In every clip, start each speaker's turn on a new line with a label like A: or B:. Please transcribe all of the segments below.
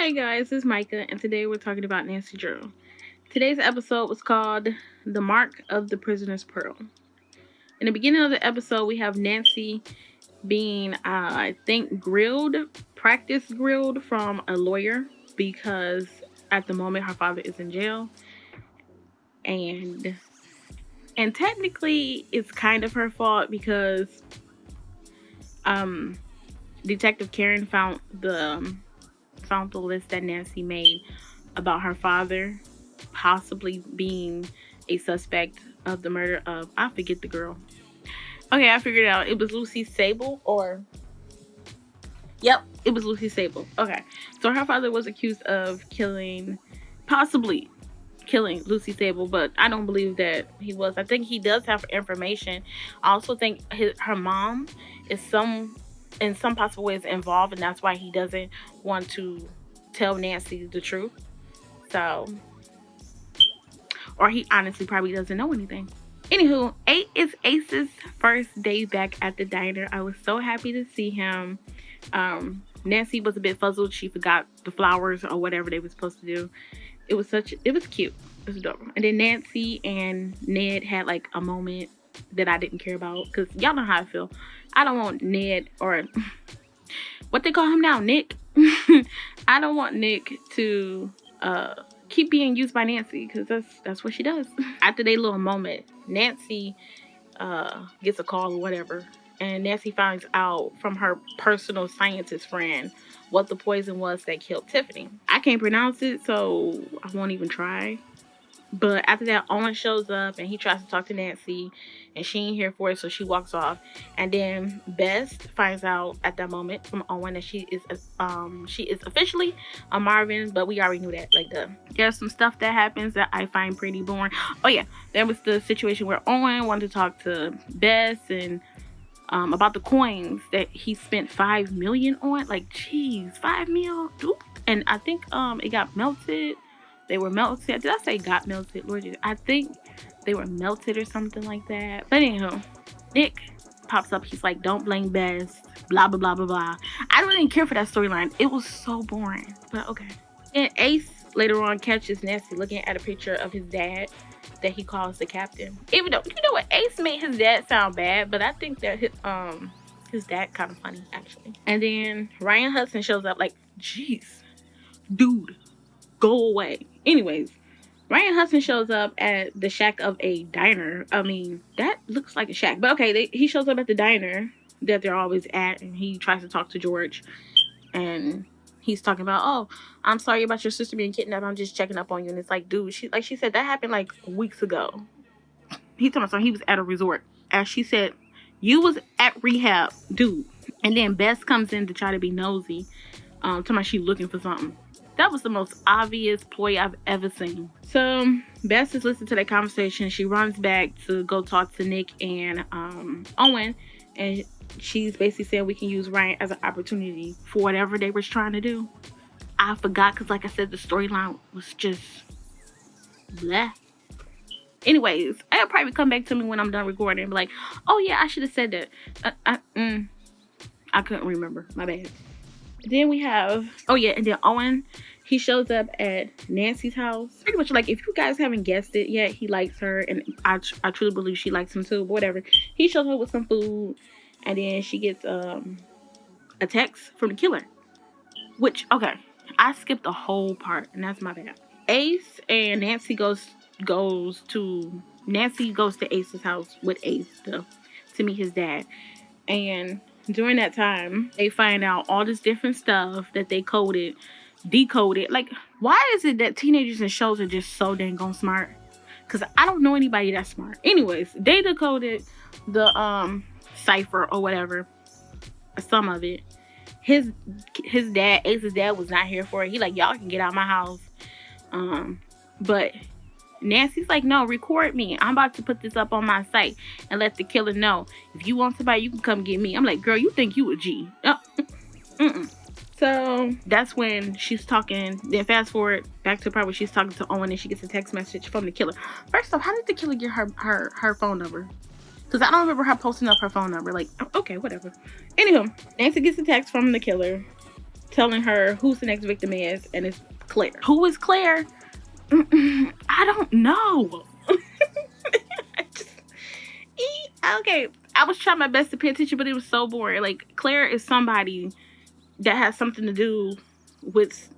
A: Hey guys, it's Micah, and today we're talking about Nancy Drew. Today's episode was called The Mark of the Prisoner's Pearl. In the beginning of the episode, we have Nancy being, practice grilled from a lawyer because at the moment her father is in jail. And technically it's kind of her fault because Detective Karen found the list that Nancy made about her father possibly being a suspect of the murder of, I forget the girl. Okay, I figured it out. It was Lucy Sable, Yep, it was Lucy Sable. Okay, so her father was accused of possibly killing Lucy Sable, but I don't believe that he was. I think he does have information. I also think her mom is in some possible ways involved, and that's why he doesn't want to tell Nancy the truth. So, or he honestly probably doesn't know anything. Anywho, it's Ace's first day back at the diner. I was so happy to see him. Nancy was a bit fuzzled. She forgot the flowers or whatever they were supposed to do. It was cute. It was adorable. And then Nancy and Ned had like a moment that I didn't care about because y'all know how I feel. I don't want Ned, or what they call him now, Nick. I don't want Nick to keep being used by Nancy because that's what she does. After their little moment, Nancy gets a call or whatever, and Nancy finds out from her personal scientist friend what the poison was that killed Tiffany. I can't pronounce it, so I won't even try. But after that, Owen shows up and he tries to talk to Nancy, and she ain't here for it, so she walks off. And then Best finds out at that moment from Owen that she is officially a Marvin, but we already knew that. There's some stuff that happens that I find pretty boring. Oh yeah, there was the situation where Owen wanted to talk to Best and about the coins that he spent $5 million on. Like, jeez, $5 million, dude. And I think it got melted. They were melted. Did I say got melted? Lord, I think they were melted or something like that. But anyhow, Nick pops up. He's like, don't blame Best. Blah, blah, blah, blah, blah. I don't even care for that storyline. It was so boring. But okay. And Ace later on catches Nancy looking at a picture of his dad that he calls the captain. Even though, you know what? Ace made his dad sound bad. But I think that his dad kind of funny, actually. And then Ryan Hudson shows up like, jeez, dude, go away. Anyways, Ryan Hudson shows up at the shack of a diner. I mean, that looks like a shack. But okay, he shows up at the diner that they're always at, and he tries to talk to George. And he's talking about, oh, I'm sorry about your sister being kidnapped. I'm just checking up on you. And it's like, dude, she said that happened like weeks ago. He's talking about he was at a resort. As she said, you was at rehab, dude. And then Bess comes in to try to be nosy. Talking about she looking for something. That was the most obvious ploy I've ever seen. So Bess is listening to that conversation. She runs back to go talk to Nick and Owen, and she's basically saying we can use Ryan as an opportunity for whatever they were trying to do. I forgot because, like I said, the storyline was just bleh. Anyways, it'll probably come back to me when I'm done recording and be like, oh yeah, I should have said that. I couldn't remember. My bad. Then we have, and then Owen, he shows up at Nancy's house. Pretty much like, if you guys haven't guessed it yet, he likes her, and I truly believe she likes him too, but whatever. He shows up with some food, and then she gets a text from the killer. Which, okay, I skipped the whole part, and that's my bad. Ace and Nancy goes to Ace's house with Ace to meet his dad. And during that time, they find out all this different stuff that they decoded. Like, why is it that teenagers in shows are just so dang on smart? Because I don't know anybody that's smart. Anyways, they decoded the cipher or whatever, some of it. His dad, Ace's dad, was not here for it. He like, y'all can get out of my house. But Nancy's like, no, record me. I'm about to put this up on my site and let the killer know. If you want somebody, you can come get me. I'm like, girl, you think you a G. So that's when she's talking. Then fast forward back to the part where she's talking to Owen and she gets a text message from the killer. First off, how did the killer get her phone number? Because I don't remember her posting up her phone number. Like, okay, whatever. Anywho, Nancy gets a text from the killer. telling her who's the next victim is, and it's Claire. Who is Claire? I don't know. Okay, I was trying my best to pay attention, but it was so boring. Like, Claire is somebody that has something to do with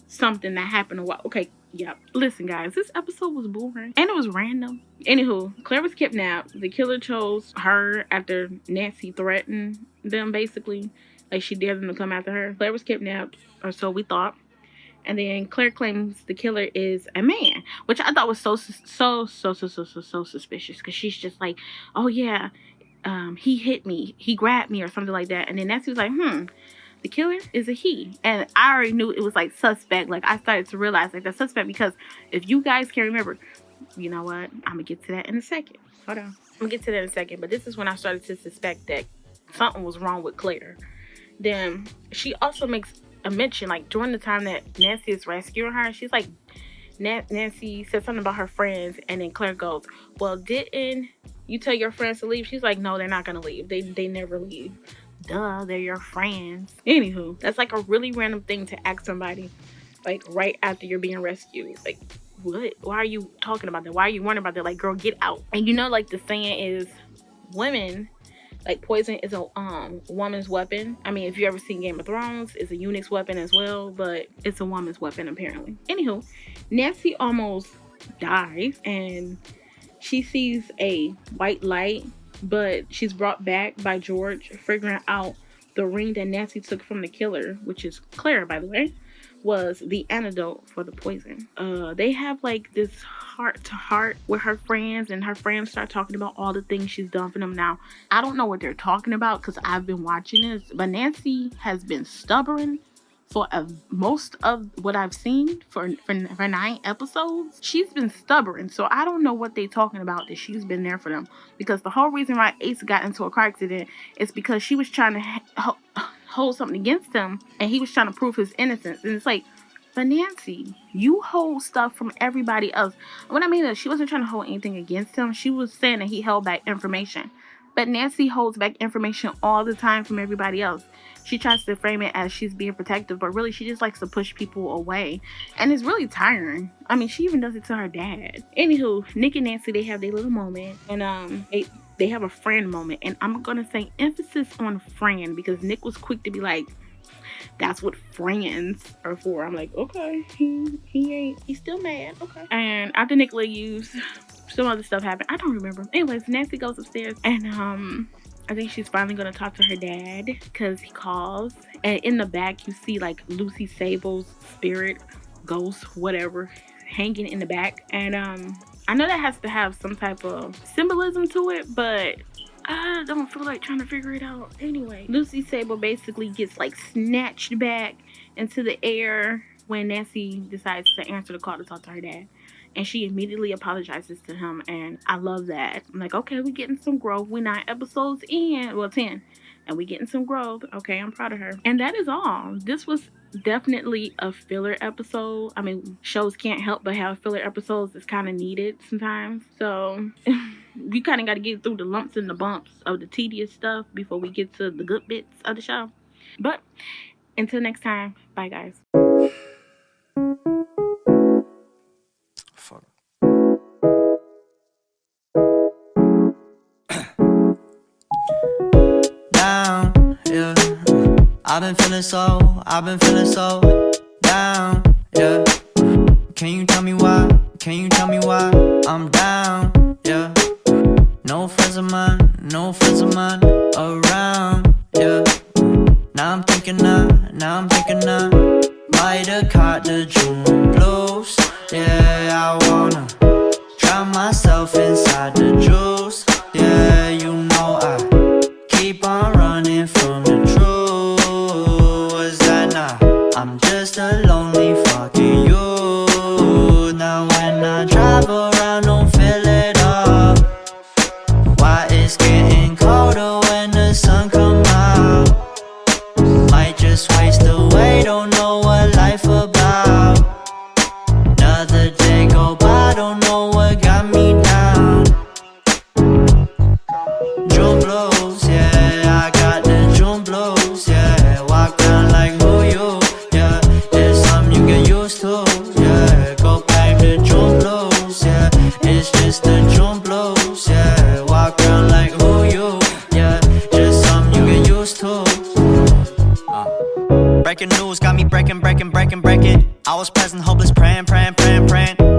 A: something that happened a while. Okay, yeah. Listen, guys, this episode was boring and it was random. Anywho, Claire was kidnapped. The killer chose her after Nancy threatened them, basically. Like, she dared them to come after her. Claire was kidnapped, or so we thought. And then Claire claims the killer is a man, which I thought was so suspicious, because she's just like, oh yeah, he hit me, he grabbed me, or something like that. And then Nancy was like, the killer is a he. And I already knew it was like suspect. Like, I started to realize like that's suspect, because if you guys can remember, you know what, I'm gonna get to that in a second. Hold on, I'm gonna get to that in a second. But this is when I started to suspect that something was wrong with Claire. Then she also makes a mention, like, during the time that Nancy is rescuing her, she's like, Nancy said something about her friends, and then Claire goes, well, didn't you tell your friends to leave? She's like, no, they're not gonna leave. They never leave. Duh, they're your friends. Anywho, that's like a really random thing to ask somebody, like, right after you're being rescued. Like, what? Why are you talking about that? Why are you wondering about that? Like, girl, get out. And you know, like, the saying is, women, like, poison is a woman's weapon. I mean, if you ever seen Game of Thrones, it's a eunuch's weapon as well, but it's a woman's weapon apparently. Anywho, Nancy almost dies, and she sees a white light, but she's brought back by George, figuring out the ring that Nancy took from the killer, which is Claire, by the way, was the antidote for the poison. They have like this heart-to-heart with her friends, and her friends start talking about all the things she's done for them. Now, I don't know what they're talking about because I've been watching this, but Nancy has been stubborn for most of what I've seen for 9 episodes. She's been stubborn, so I don't know what they're talking about that she's been there for them, because the whole reason why Ace got into a car accident is because she was trying to hold something against him, and he was trying to prove his innocence. And it's like, but Nancy, you hold stuff from everybody else. What I mean is, she wasn't trying to hold anything against him. She was saying that he held back information. But Nancy holds back information all the time from everybody else. She tries to frame it as she's being protective, but really she just likes to push people away. And it's really tiring. I mean, she even does it to her dad. Anywho, Nick and Nancy, they have their little moment. And they have a friend moment. And I'm going to say emphasis on friend, because Nick was quick to be like, that's what friends are for. I'm like, okay, he's still mad. Okay. And after Nick leaves, some other stuff happened. I don't remember. Anyways, Nancy goes upstairs, and I think she's finally gonna talk to her dad, because he calls. And in the back, you see like Lucy Sable's spirit, ghost, whatever, hanging in the back. And I know that has to have some type of symbolism to it, but I don't feel like trying to figure it out. Anyway, Lucy Sable basically gets like snatched back into the air when Nancy decides to answer the call to talk to her dad. And she immediately apologizes to him, and I love that. I'm like, okay, we're getting some growth. We're 9 episodes in, well, 10, and we're getting some growth. Okay, I'm proud of her. And that is all. This was definitely a filler episode. I mean, shows can't help but have filler episodes. It's kind of needed sometimes. So you kind of got to get through the lumps and the bumps of the tedious stuff before we get to the good bits of the show. But until next time, bye guys.
B: Fuck. Down, yeah. I've been feeling so down, yeah. Can you tell me why? I'm down, yeah. No friends of mine around, yeah. Now I'm thinking I might have caught the June blues. Yeah, I wanna drown myself inside the juice. Yeah, you know I keep on running from the truth. Was that not? I'm just a lonely fucking you. Now when I drive around, don't fill it up. Why it's getting colder when the sun come out? Might just waste away, don't know what life about. Another day go by, don't know what got me down. June blues, yeah, I got the June blues, yeah. Walk down like who you? break it. I was present, hopeless, praying.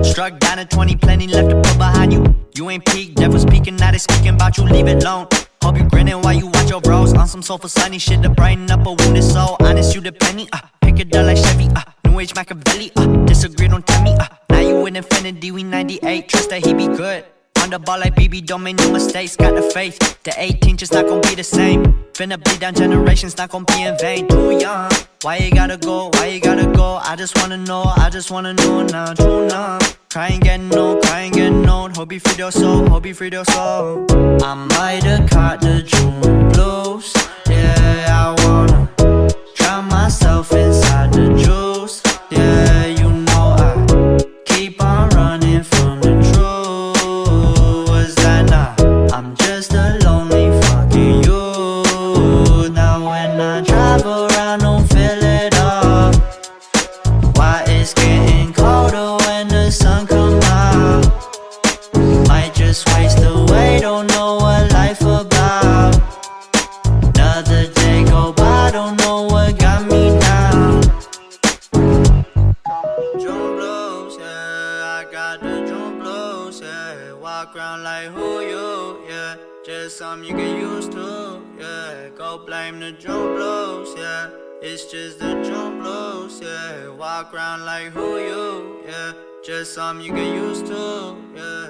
B: Struck down at 20, plenty left to put behind you. You ain't peaked, devil's speaking, now they speaking about you, leave it alone. Hope you grinning while you watch your bros on some soulful sunny shit to brighten up a wounded soul. Honest, you the penny, pick it up like Chevy, New age Machiavelli, disagree, don't tell me, now you with infinity, we 98, trust that he be good. On the ball like BB, don't make no mistakes, got the faith. The 18 just not gon' be the same. Finna bleed down generations, not gon' be in vain. Too young, why you gotta go, why you gotta go? I just wanna know now, true numb. Crying getting old, hope you free your soul, I might have caught the June blues, yeah, I wanna drown myself inside the juice, yeah, you know I keep on running from the truth. I'm just a lonely fucking you. Now when I drive around, don't feel it all. Why it's getting colder when the sun come out? Might just waste away, don't know what life about. Another day go by, don't know what got me down. June blues, yeah, I got the June blues, yeah. Walk around like who you, yeah. Just something you get used to, yeah. Go blame the June blues, yeah. It's just the June blues, yeah. Walk around like who you, yeah. Just something you get used to, yeah.